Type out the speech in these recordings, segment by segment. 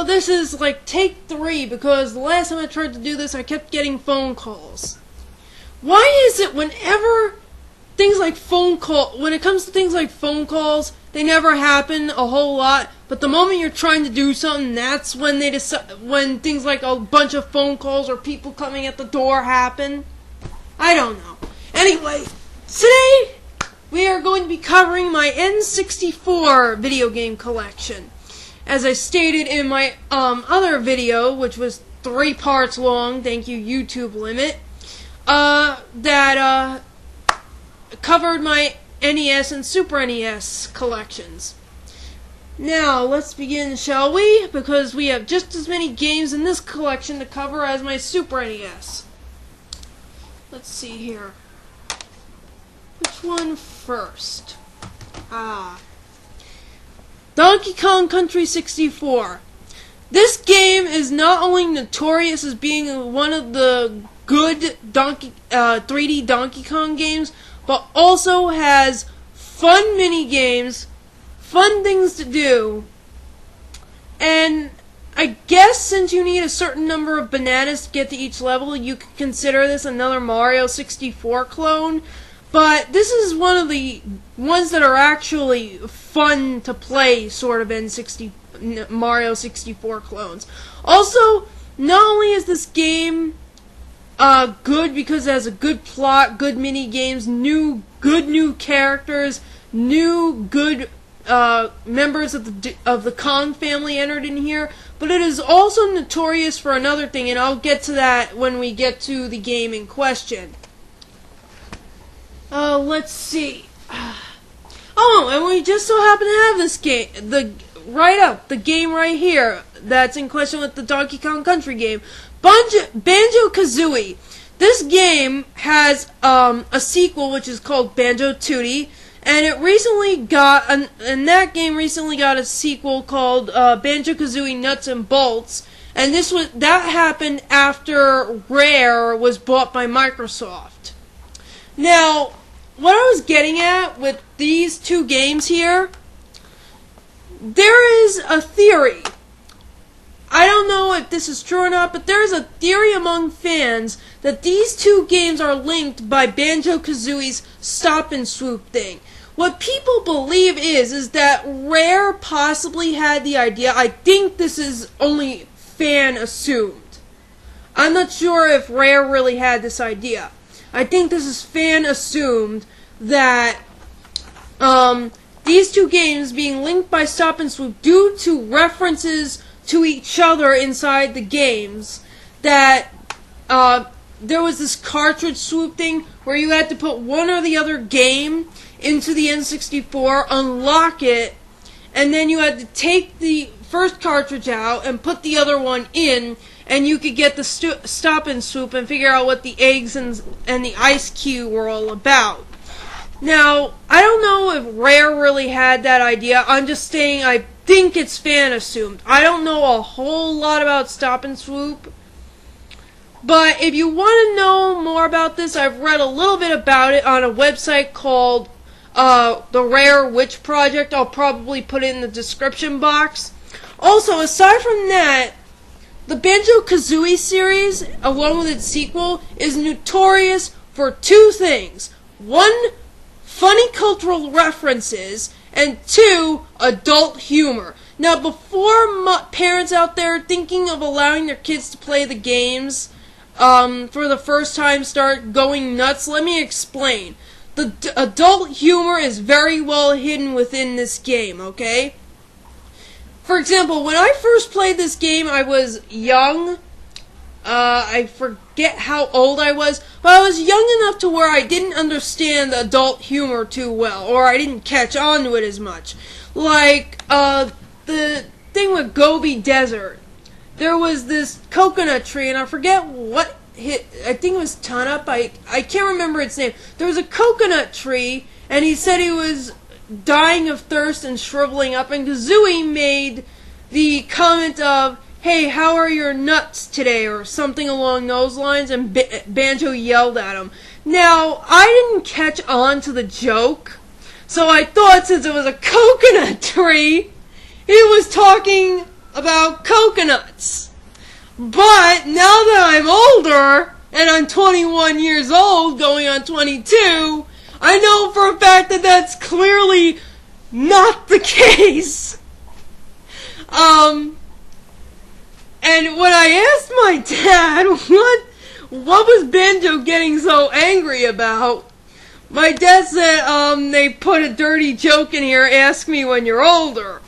So this is like take 3 because the last time I tried to do this I kept getting phone calls. Why is it whenever things like when it comes to things like phone calls, they never happen a whole lot, but the moment you're trying to do something, that's when when things like a bunch of phone calls or people coming at the door happen? I don't know. Anyway, today we are going to be covering my N64 video game collection. As I stated in my other video, which was 3 parts long, thank you YouTube limit, that covered my NES and Super NES collections. Now, let's begin, shall we? Because we have just as many games in this collection to cover as my Super NES. Let's see here. Which one first? Donkey Kong Country 64. This game is not only notorious as being one of the good 3D Donkey Kong games, but also has fun mini games, fun things to do, and I guess since you need a certain number of bananas to get to each level, you could consider this another Mario 64 clone. But this is one of the ones that are actually fun to play, sort of Mario 64 clones. Also, not only is this game good because it has a good plot, good mini games, good new characters, good members of the Kong family entered in here, but it is also notorious for another thing, and I'll get to that when we get to the game in question. Let's see. Oh, and we just so happen to have this game, the game right here that's in question with the Donkey Kong Country game, Banjo-Kazooie. This game has a sequel which is called Banjo-Tooie, and it recently got that game recently got a sequel called Banjo-Kazooie Nuts and Bolts, and that happened after Rare was bought by Microsoft. Now, what I was getting at with these 2 games here, there is a theory. I don't know if this is true or not, but there is a theory among fans that these 2 games are linked by Banjo-Kazooie's stop and swoop thing. What people believe is that Rare possibly had the idea. I think this is only fan assumed. I'm not sure if Rare really had this idea. I think this is fan assumed that these 2 games being linked by stop and swoop due to references to each other inside the games, that there was this cartridge swoop thing where you had to put one or the other game into the N64, unlock it, and then you had to take the first cartridge out and put the other one in, and you could get the stop and swoop and figure out what the eggs and the ice cube were all about. Now, I don't know if Rare really had that idea. I'm just saying I think it's fan assumed. I don't know a whole lot about stop and swoop. But if you want to know more about this, I've read a little bit about it on a website called the Rare Witch Project. I'll probably put it in the description box. Also, aside from that, the Banjo-Kazooie series, along with its sequel, is notorious for 2 things. 1, funny cultural references, and 2, adult humor. Now, before parents out there thinking of allowing their kids to play the games for the first time start going nuts, let me explain. The adult humor is very well hidden within this game, okay? For example, when I first played this game, I was young. I forget how old I was, but I was young enough to where I didn't understand the adult humor too well, or I didn't catch on to it as much. Like, the thing with Gobi Desert. There was this coconut tree, and I forget what I think it was Tanup. I can't remember its name. There was a coconut tree, and he said he was dying of thirst and shriveling up, and Kazooie made the comment of, "Hey, how are your nuts today?" or something along those lines, and Banjo yelled at him. Now, I didn't catch on to the joke, so I thought since it was a coconut tree, he was talking about coconuts. But now that I'm older, and I'm 21 years old, going on 22, I know for a fact that that's clearly not the case. And when I asked my dad what was Banjo getting so angry about, my dad said, they put a dirty joke in here, ask me when you're older.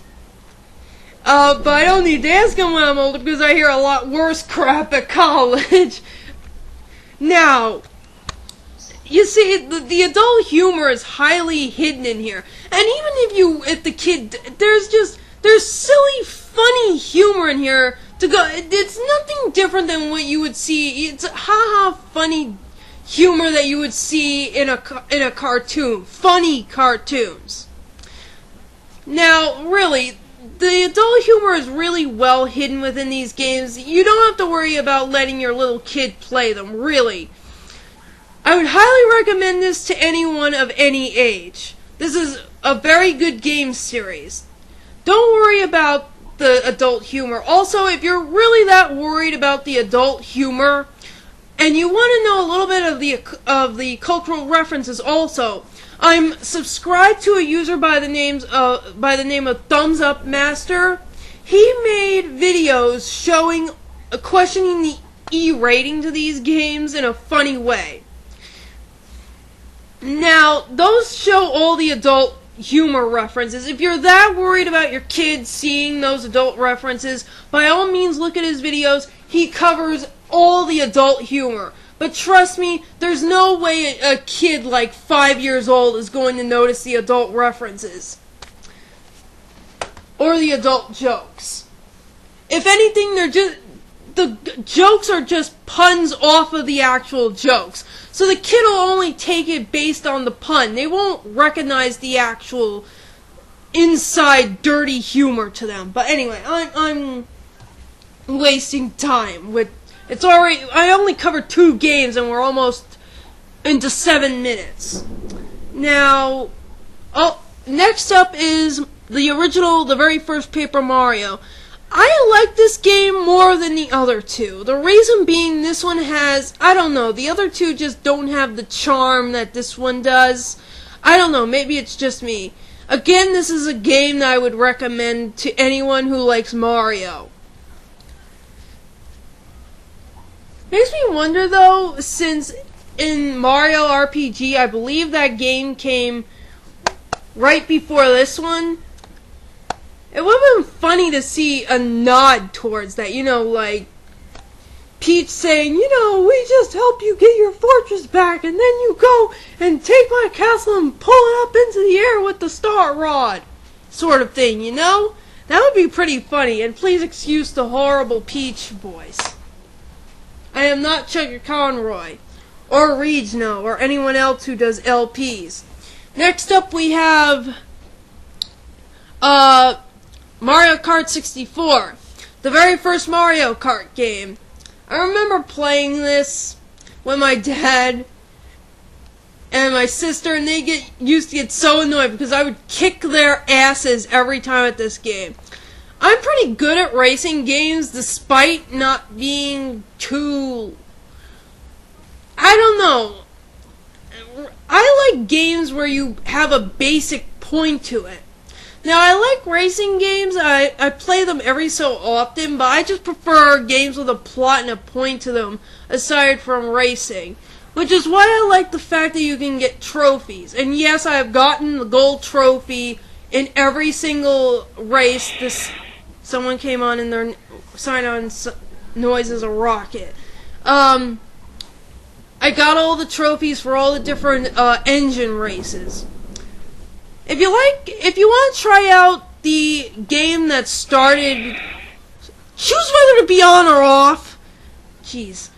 But I don't need to ask him when I'm older because I hear a lot worse crap at college. Now, you see, the adult humor is highly hidden in here. And even if the kid, there's silly, funny humor in here to go. It's nothing different than what you would see. It's ha-ha funny humor that you would see in a cartoon. Funny cartoons. Now, really, the adult humor is really well hidden within these games. You don't have to worry about letting your little kid play them, really. I would highly recommend this to anyone of any age. This is a very good game series. Don't worry about the adult humor. Also, if you're really that worried about the adult humor, and you want to know a little bit of the cultural references also, I'm subscribed to a user by the name of ThumbsUpMaster. He made videos showing, questioning the E rating to these games in a funny way. Now, those show all the adult humor references. If you're that worried about your kids seeing those adult references, by all means look at his videos. He covers all the adult humor. But trust me, there's no way a kid like 5 years old is going to notice the adult references. Or the adult jokes. If anything, the jokes are just puns off of the actual jokes. So the kid will only take it based on the pun. They won't recognize the actual inside dirty humor to them. But anyway, I'm wasting time with... I only covered 2 games and we're almost into 7 minutes. Now, next up is the very first Paper Mario. I like this game more than the other 2. The reason being this one has, I don't know, the other 2 just don't have the charm that this one does. I don't know, maybe it's just me. Again, this is a game that I would recommend to anyone who likes Mario. Makes me wonder though, since in Mario RPG, I believe that game came right before this one. It would have been funny to see a nod towards that, like Peach saying, we just help you get your fortress back, and then you go and take my castle and pull it up into the air with the star rod, sort of thing, That would be pretty funny, and please excuse the horrible Peach voice. I am not Chuck Conroy, or Regno, or anyone else who does LPs. Next up we have Mario Kart 64, the very first Mario Kart game. I remember playing this with my dad and my sister, and they used to get so annoyed because I would kick their asses every time at this game. I'm pretty good at racing games despite not being too... I don't know. I like games where you have a basic point to it. Now, I like racing games. I play them every so often, but I just prefer games with a plot and a point to them, aside from racing. Which is why I like the fact that you can get trophies. And yes, I have gotten the gold trophy in every single race. Someone came on and their sign-on noise is a rocket. I got all the trophies for all the different engine races. If you want to try out the game that started, choose whether to be on or off. Jeez.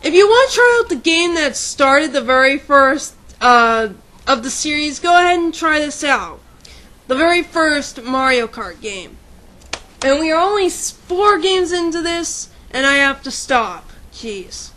If you want to try out the game that started the very first of the series, go ahead and try this out. The very first Mario Kart game. And we are only 4 games into this, and I have to stop. Jeez.